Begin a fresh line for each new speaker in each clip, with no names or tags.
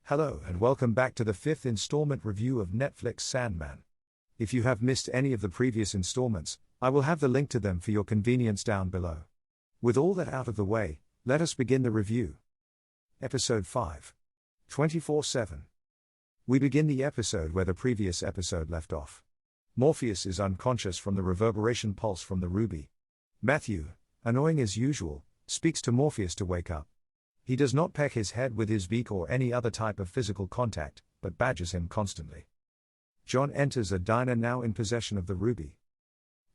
Hello and welcome back to the 5th installment review of Netflix Sandman. If you have missed any of the previous installments, I will have the link to them for your convenience down below. With all that out of the way, let us begin the review. Episode 5. 24/7. We begin the episode where the previous episode left off. Morpheus is unconscious from the reverberation pulse from the ruby. Matthew, annoying as usual, speaks to Morpheus to wake up. He does not peck his head with his beak or any other type of physical contact, but badgers him constantly. John enters a diner now in possession of the ruby.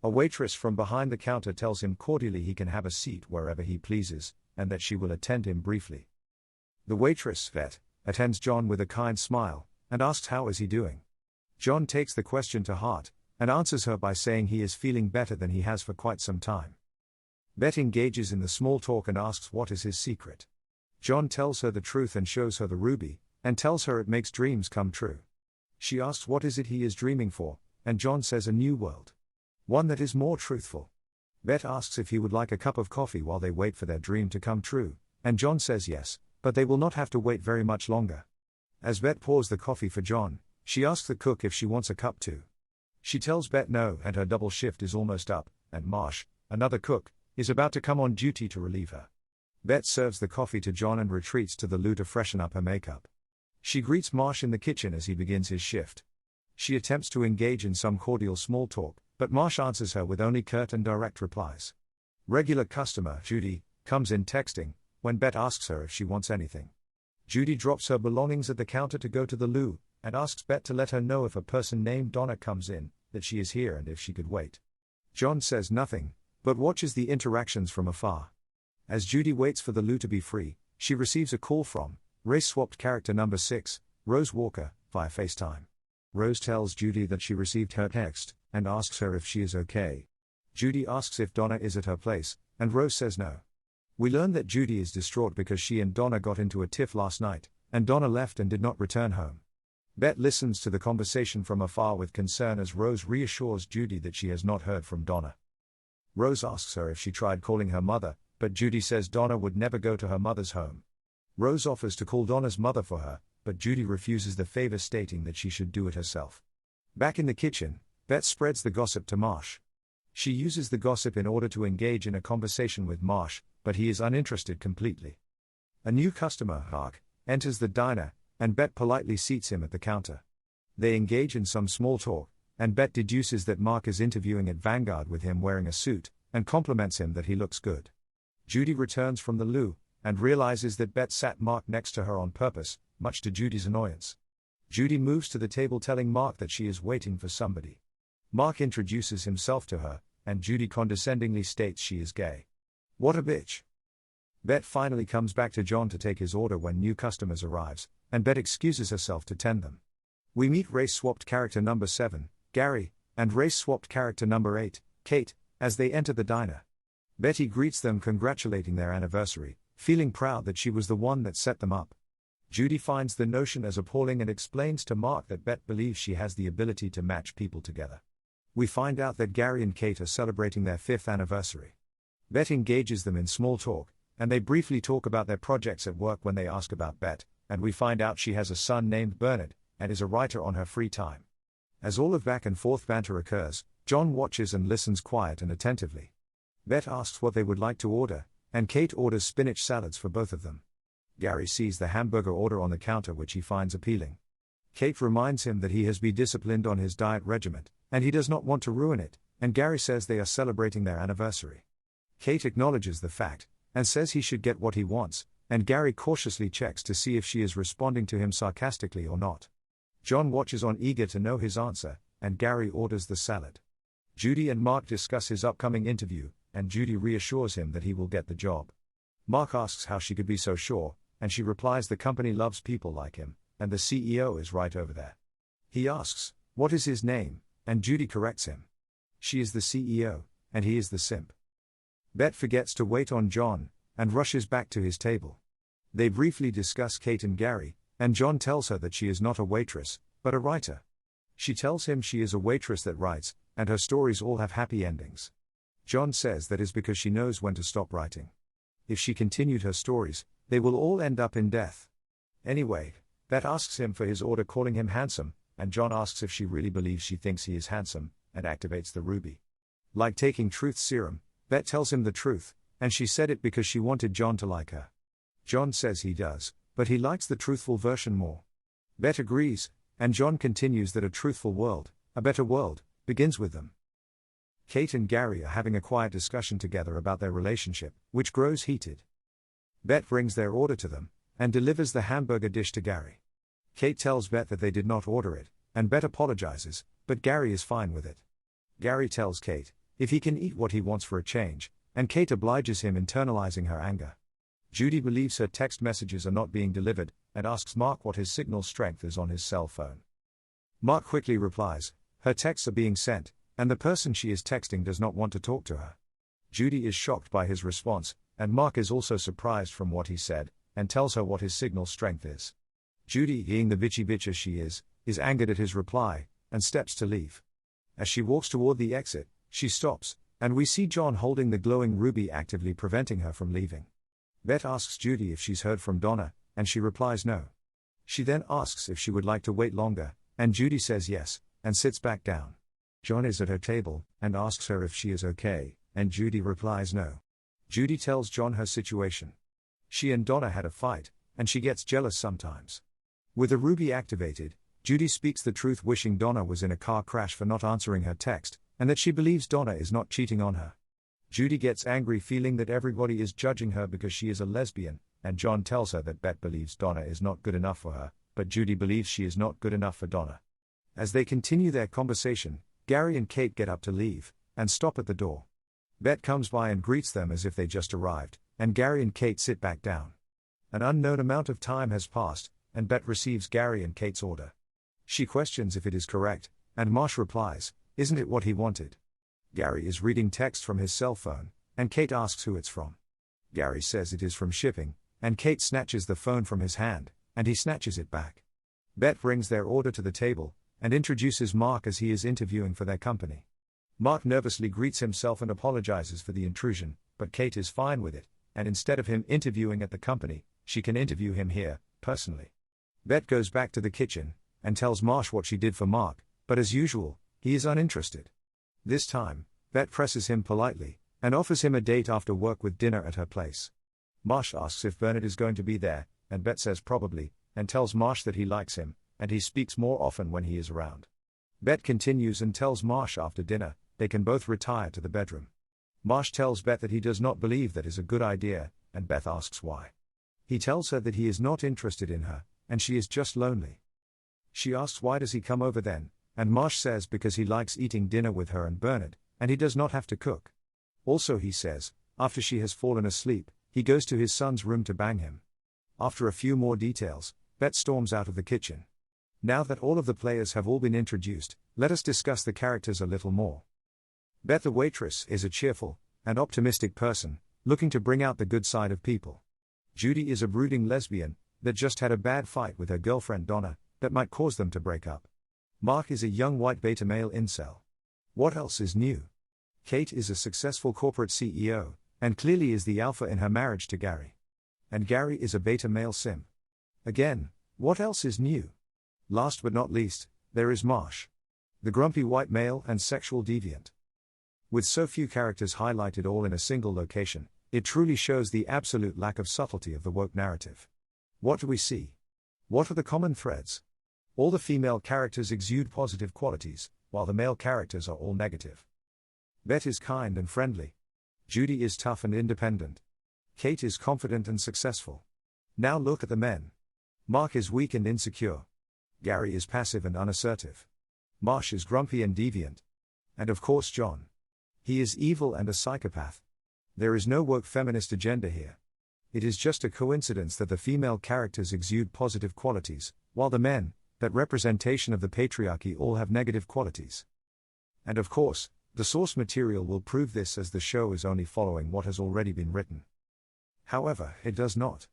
A waitress from behind the counter tells him cordially he can have a seat wherever he pleases, and that she will attend him briefly. The waitress, Vet, attends John with a kind smile, and asks how is he doing. John takes the question to heart, and answers her by saying he is feeling better than he has for quite some time. Bet engages in the small talk and asks what is his secret. John tells her the truth and shows her the ruby, and tells her it makes dreams come true. She asks what is it he is dreaming for, and John says a new world. One that is more truthful. Bet asks if he would like a cup of coffee while they wait for their dream to come true, and John says yes, but they will not have to wait very much longer. As Bet pours the coffee for John, she asks the cook if she wants a cup too. She tells Bet no, and her double shift is almost up, and Marsh, another cook, is about to come on duty to relieve her. Bet serves the coffee to John and retreats to the loo to freshen up her makeup. She greets Marsh in the kitchen as he begins his shift. She attempts to engage in some cordial small talk, but Marsh answers her with only curt and direct replies. Regular customer, Judy, comes in texting, when Bet asks her if she wants anything. Judy drops her belongings at the counter to go to the loo, and asks Bet to let her know if a person named Donna comes in, that she is here and if she could wait. John says nothing, but watches the interactions from afar. As Judy waits for the loo to be free, she receives a call from race-swapped character number 6, Rose Walker, via FaceTime. Rose tells Judy that she received her text, and asks her if she is okay. Judy asks if Donna is at her place, and Rose says no. We learn that Judy is distraught because she and Donna got into a tiff last night, and Donna left and did not return home. Bet listens to the conversation from afar with concern as Rose reassures Judy that she has not heard from Donna. Rose asks her if she tried calling her mother, but Judy says Donna would never go to her mother's home. Rose offers to call Donna's mother for her, but Judy refuses the favor, stating that she should do it herself. Back in the kitchen, Bet spreads the gossip to Marsh. She uses the gossip in order to engage in a conversation with Marsh, but he is uninterested completely. A new customer, Mark, enters the diner, and Bet politely seats him at the counter. They engage in some small talk, and Bet deduces that Mark is interviewing at Vanguard with him wearing a suit, and compliments him that he looks good. Judy returns from the loo, and realizes that Bet sat Mark next to her on purpose, much to Judy's annoyance. Judy moves to the table telling Mark that she is waiting for somebody. Mark introduces himself to her, and Judy condescendingly states she is gay. What a bitch. Bet finally comes back to John to take his order when new customers arrives, and Bet excuses herself to tend them. We meet race-swapped character number 7, Gary, and race-swapped character number 8, Kate, as they enter the diner. Betty greets them congratulating their anniversary, feeling proud that she was the one that set them up. Judy finds the notion as appalling and explains to Mark that Bet believes she has the ability to match people together. We find out that Gary and Kate are celebrating their 5th anniversary. Bet engages them in small talk, and they briefly talk about their projects at work when they ask about Bet, and we find out she has a son named Bernard, and is a writer on her free time. As all of back and forth banter occurs, John watches and listens quiet and attentively. Bet asks what they would like to order, and Kate orders spinach salads for both of them. Gary sees the hamburger order on the counter which he finds appealing. Kate reminds him that he has been disciplined on his diet regimen, and he does not want to ruin it, and Gary says they are celebrating their anniversary. Kate acknowledges the fact, and says he should get what he wants, and Gary cautiously checks to see if she is responding to him sarcastically or not. John watches on, eager to know his answer, and Gary orders the salad. Judy and Mark discuss his upcoming interview, and Judy reassures him that he will get the job. Mark asks how she could be so sure, and she replies the company loves people like him, and the CEO is right over there. He asks, what is his name, and Judy corrects him. She is the CEO, and he is the simp. Bet forgets to wait on John, and rushes back to his table. They briefly discuss Kate and Gary, and John tells her that she is not a waitress, but a writer. She tells him she is a waitress that writes, and her stories all have happy endings. John says that is because she knows when to stop writing. If she continued her stories, they will all end up in death. Anyway, Bet asks him for his order, calling him handsome, and John asks if she really believes she thinks he is handsome, and activates the ruby. Like taking truth serum, Bet tells him the truth, and she said it because she wanted John to like her. John says he does, but he likes the truthful version more. Bet agrees, and John continues that a truthful world, a better world, begins with them. Kate and Gary are having a quiet discussion together about their relationship, which grows heated. Bet brings their order to them, and delivers the hamburger dish to Gary. Kate tells Bet that they did not order it, and Bet apologizes, but Gary is fine with it. Gary tells Kate if he can eat what he wants for a change, and Kate obliges him, internalizing her anger. Judy believes her text messages are not being delivered, and asks Mark what his signal strength is on his cell phone. Mark quickly replies, her texts are being sent, and the person she is texting does not want to talk to her. Judy is shocked by his response, and Mark is also surprised from what he said, and tells her what his signal strength is. Judy, being the bitchy bitch as she is angered at his reply, and steps to leave. As she walks toward the exit, she stops, and we see John holding the glowing ruby, actively preventing her from leaving. Bet asks Judy if she's heard from Donna, and she replies no. She then asks if she would like to wait longer, and Judy says yes, and sits back down. John is at her table, and asks her if she is okay, and Judy replies no. Judy tells John her situation. She and Donna had a fight, and she gets jealous sometimes. With the ruby activated, Judy speaks the truth, wishing Donna was in a car crash for not answering her text, and that she believes Donna is not cheating on her. Judy gets angry, feeling that everybody is judging her because she is a lesbian, and John tells her that Bet believes Donna is not good enough for her, but Judy believes she is not good enough for Donna. As they continue their conversation, Gary and Kate get up to leave, and stop at the door. Bet comes by and greets them as if they just arrived, and Gary and Kate sit back down. An unknown amount of time has passed, and Bet receives Gary and Kate's order. She questions if it is correct, and Marsh replies, isn't it what he wanted? Gary is reading text from his cell phone, and Kate asks who it's from. Gary says it is from shipping, and Kate snatches the phone from his hand, and he snatches it back. Bet brings their order to the table, and introduces Mark as he is interviewing for their company. Mark nervously greets himself and apologizes for the intrusion, but Kate is fine with it, and instead of him interviewing at the company, she can interview him here, personally. Bet goes back to the kitchen, and tells Marsh what she did for Mark, but as usual, he is uninterested. This time, Bet presses him politely, and offers him a date after work with dinner at her place. Marsh asks if Bernard is going to be there, and Bet says probably, and tells Marsh that he likes him, and he speaks more often when he is around. Bet continues and tells Marsh after dinner, they can both retire to the bedroom. Marsh tells Bet that he does not believe that is a good idea, and Beth asks why. He tells her that he is not interested in her, and she is just lonely. She asks why does he come over then, and Marsh says because he likes eating dinner with her and Bernard, and he does not have to cook. Also he says, after she has fallen asleep, he goes to his son's room to bang him. After a few more details, Bet storms out of the kitchen. Now that all of the players have all been introduced, let us discuss the characters a little more. Bet the waitress is a cheerful and optimistic person, looking to bring out the good side of people. Judy is a brooding lesbian that just had a bad fight with her girlfriend Donna that might cause them to break up. Mark is a young white beta male incel. What else is new? Kate is a successful corporate CEO, and clearly is the alpha in her marriage to Gary. And Gary is a beta male simp. Again, what else is new? Last but not least, there is Marsh, the grumpy white male and sexual deviant. With so few characters highlighted all in a single location, it truly shows the absolute lack of subtlety of the woke narrative. What do we see? What are the common threads? All the female characters exude positive qualities, while the male characters are all negative. Bet is kind and friendly. Judy is tough and independent. Kate is confident and successful. Now look at the men. Mark is weak and insecure. Gary is passive and unassertive. Marsh is grumpy and deviant. And of course John. He is evil and a psychopath. There is no woke feminist agenda here. It is just a coincidence that the female characters exude positive qualities, while the men, that representation of the patriarchy, all have negative qualities. And of course, the source material will prove this, as the show is only following what has already been written. However, it does not.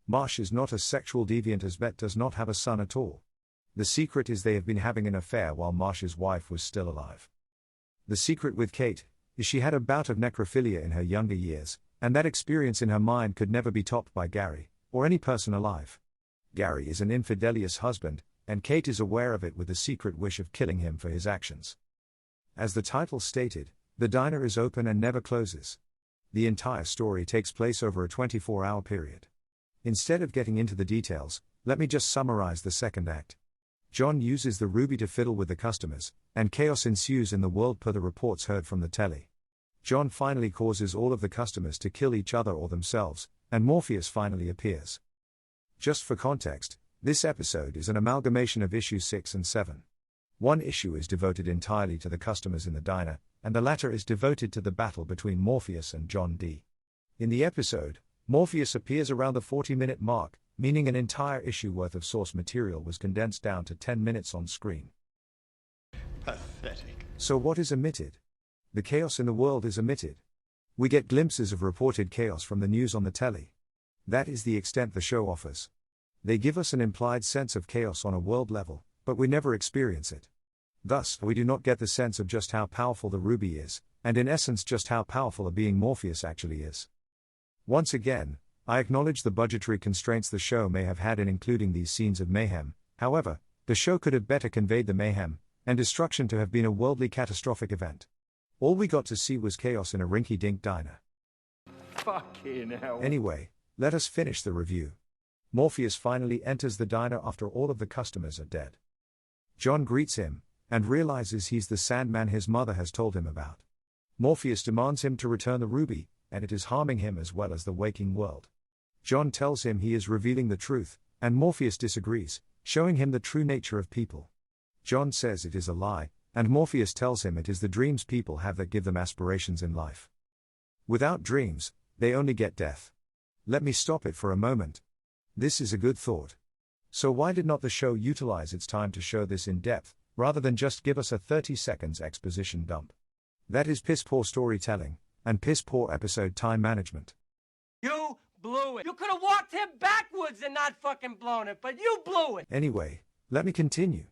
Marsh is not a sexual deviant, as Bet does not have a son at all. The secret is they have been having an affair while Marsh's wife was still alive. The secret with Kate is she had a bout of necrophilia in her younger years, and that experience in her mind could never be topped by Gary, or any person alive. Gary is an infidelious husband, and Kate is aware of it with a secret wish of killing him for his actions. As the title stated, the diner is open and never closes. The entire story takes place over a 24-hour period. Instead of getting into the details, let me just summarize the second act. John uses the ruby to fiddle with the customers, and chaos ensues in the world per the reports heard from the telly. John finally causes all of the customers to kill each other or themselves, and Morpheus finally appears. Just for context, this episode is an amalgamation of issues 6 and 7. One issue is devoted entirely to the customers in the diner, and the latter is devoted to the battle between Morpheus and John Dee. In the episode, Morpheus appears around the 40-minute mark, meaning an entire issue worth of source material was condensed down to 10 minutes on screen.
Pathetic.
So what is omitted? The chaos in the world is omitted. We get glimpses of reported chaos from the news on the telly. That is the extent the show offers. They give us an implied sense of chaos on a world level, but we never experience it. Thus, we do not get the sense of just how powerful the ruby is, and in essence just how powerful a being Morpheus actually is. Once again, I acknowledge the budgetary constraints the show may have had in including these scenes of mayhem. However, the show could have better conveyed the mayhem and destruction to have been a worldly catastrophic event. All we got to see was chaos in a rinky-dink diner.
Fucking hell.
Anyway, let us finish the review. Morpheus finally enters the diner after all of the customers are dead. John greets him, and realizes he's the Sandman his mother has told him about. Morpheus demands him to return the ruby, and it is harming him as well as the waking world. John tells him he is revealing the truth, and Morpheus disagrees, showing him the true nature of people. John says it is a lie, and Morpheus tells him it is the dreams people have that give them aspirations in life. Without dreams, they only get death. Let me stop it for a moment. This is a good thought. So why did not the show utilize its time to show this in depth, rather than just give us a 30 seconds exposition dump? That is piss-poor storytelling, and piss-poor episode time management.
You blew it. You could have walked him backwards and not fucking blown it, but you blew it.
Anyway, let me continue.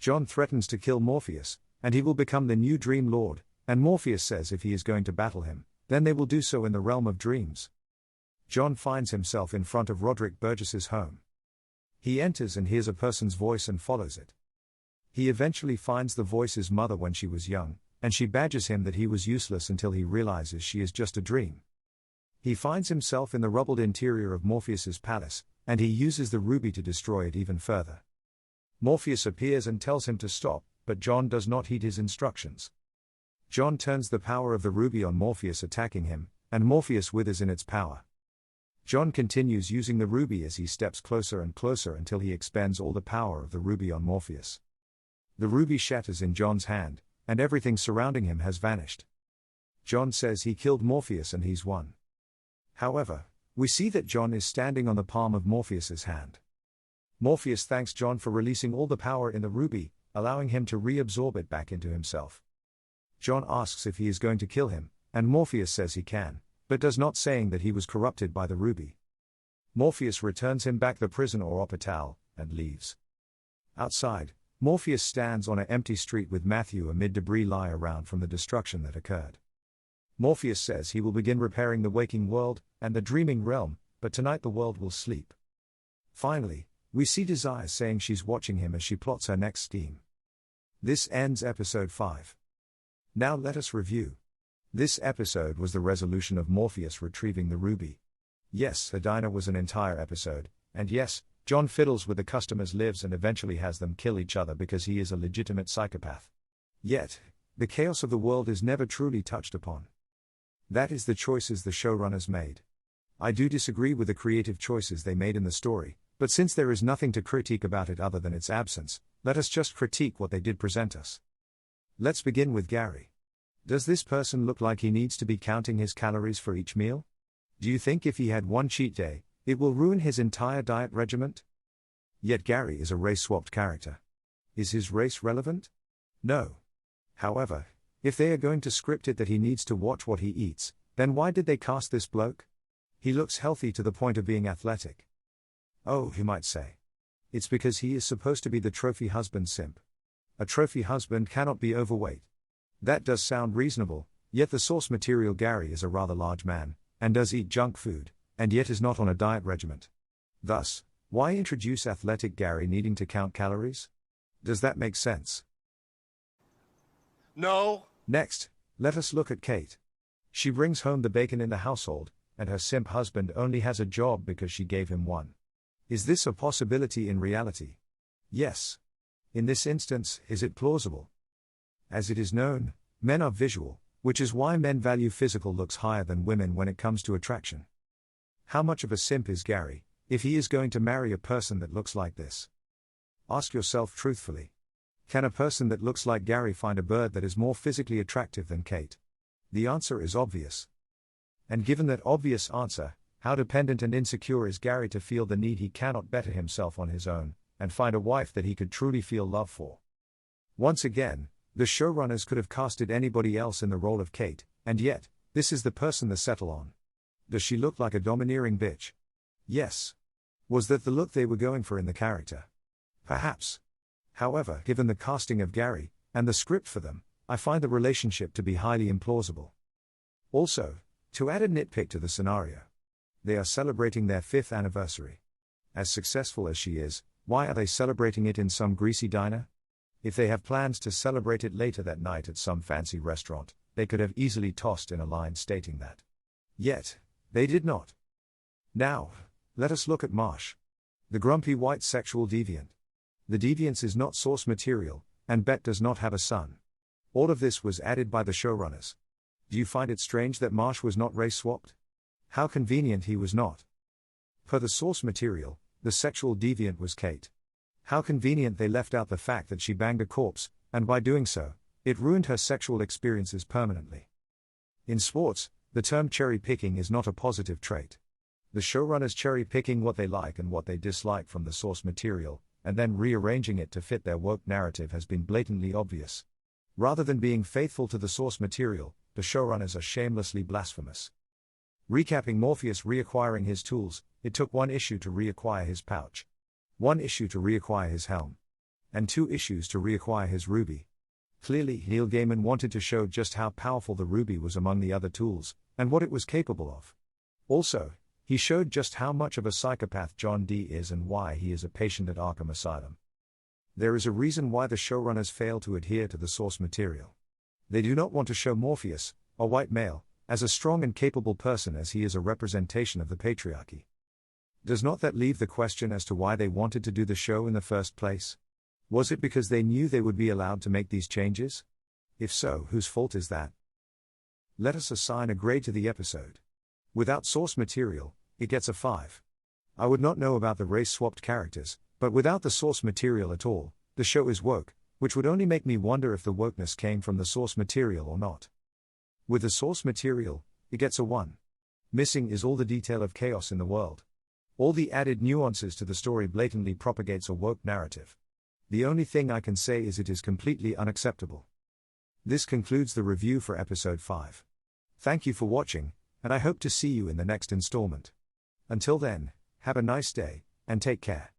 John threatens to kill Morpheus, and he will become the new Dream Lord, and Morpheus says if he is going to battle him, then they will do so in the realm of dreams. John finds himself in front of Roderick Burgess's home. He enters and hears a person's voice and follows it. He eventually finds the voice's mother when she was young, and she badgers him that he was useless until he realizes she is just a dream. He finds himself in the rubbled interior of Morpheus's palace, and he uses the ruby to destroy it even further. Morpheus appears and tells him to stop, but John does not heed his instructions. John turns the power of the ruby on Morpheus, attacking him, and Morpheus withers in its power. John continues using the ruby as he steps closer and closer until he expends all the power of the ruby on Morpheus. The ruby shatters in John's hand, and everything surrounding him has vanished. John says he killed Morpheus and he's won. However, we see that John is standing on the palm of Morpheus's hand. Morpheus thanks John for releasing all the power in the ruby, allowing him to reabsorb it back into himself. John asks if he is going to kill him, and Morpheus says he can, but does not, saying that he was corrupted by the ruby. Morpheus returns him back the prison or hospital, and leaves. Outside, Morpheus stands on an empty street with Matthew amid debris lie around from the destruction that occurred. Morpheus says he will begin repairing the waking world and the dreaming realm, but tonight the world will sleep. Finally, we see Desire saying she's watching him as she plots her next scheme. This ends episode 5. Now let us review. This episode was the resolution of Morpheus retrieving the ruby. Yes, the diner was an entire episode, and yes, John fiddles with the customers' lives and eventually has them kill each other because he is a legitimate psychopath. Yet, the chaos of the world is never truly touched upon. That is the choices the showrunners made. I do disagree with the creative choices they made in the story, but since there is nothing to critique about it other than its absence, let us just critique what they did present us. Let's begin with Gary. Does this person look like he needs to be counting his calories for each meal? Do you think if he had one cheat day, it will ruin his entire diet regimen? Yet Gary is a race-swapped character. Is his race relevant? No. However, if they are going to script it that he needs to watch what he eats, then why did they cast this bloke? He looks healthy to the point of being athletic. Oh, you might say. It's because he is supposed to be the trophy husband simp. A trophy husband cannot be overweight. That does sound reasonable, yet the source material Gary is a rather large man, and does eat junk food, and yet is not on a diet regimen. Thus, Why introduce athletic Gary needing to count calories? Does that make sense?
No.
Next, let us look at Kate. She brings home the bacon in the household, and her simp husband only has a job because she gave him one. Is this a possibility in reality? Yes. In this instance, is it plausible? As it is known, men are visual, which is why men value physical looks higher than women when it comes to attraction. How much of a simp is Gary, if he is going to marry a person that looks like this? Ask yourself truthfully. Can a person that looks like Gary find a bird that is more physically attractive than Kate? The answer is obvious. And given that obvious answer, how dependent and insecure is Gary to feel the need he cannot better himself on his own, and find a wife that he could truly feel love for? Once again, the showrunners could have casted anybody else in the role of Kate, and yet, this is the person they settle on. Does she look like a domineering bitch? Yes. Was that the look they were going for in the character? Perhaps. However, given the casting of Gary, and the script for them, I find the relationship to be highly implausible. Also, to add a nitpick to the scenario, they are celebrating their 5th anniversary. As successful as she is, why are they celebrating it in some greasy diner? If they have plans to celebrate it later that night at some fancy restaurant, they could have easily tossed in a line stating that. Yet, they did not. Now, let us look at Marsh, the grumpy white sexual deviant. The deviance is not source material, and Bet does not have a son. All of this was added by the showrunners. Do you find it strange that Marsh was not race-swapped? How convenient he was not. Per the source material, the sexual deviant was Kate. How convenient they left out the fact that she banged a corpse, and by doing so, it ruined her sexual experiences permanently. In sports, the term cherry-picking is not a positive trait. The showrunners cherry-picking what they like and what they dislike from the source material, and then rearranging it to fit their woke narrative has been blatantly obvious. Rather than being faithful to the source material, the showrunners are shamelessly blasphemous. Recapping Morpheus reacquiring his tools, it took 1 issue to reacquire his pouch, 1 issue to reacquire his helm, and 2 issues to reacquire his ruby. Clearly, Neil Gaiman wanted to show just how powerful the ruby was among the other tools, and what it was capable of. Also, he showed just how much of a psychopath John Dee is and why he is a patient at Arkham Asylum. There is a reason why the showrunners fail to adhere to the source material. They do not want to show Morpheus, a white male, as a strong and capable person as he is a representation of the patriarchy. Does not that leave the question as to why they wanted to do the show in the first place? Was it because they knew they would be allowed to make these changes? If so, whose fault is that? Let us assign a grade to the episode. Without source material, it gets a 5. I would not know about the race-swapped characters, but without the source material at all, the show is woke, which would only make me wonder if the wokeness came from the source material or not. With the source material, it gets a 1. Missing is all the detail of chaos in the world. All the added nuances to the story blatantly propagates a woke narrative. The only thing I can say is it is completely unacceptable. This concludes the review for episode 5. Thank you for watching, and I hope to see you in the next installment. Until then, have a nice day, and take care.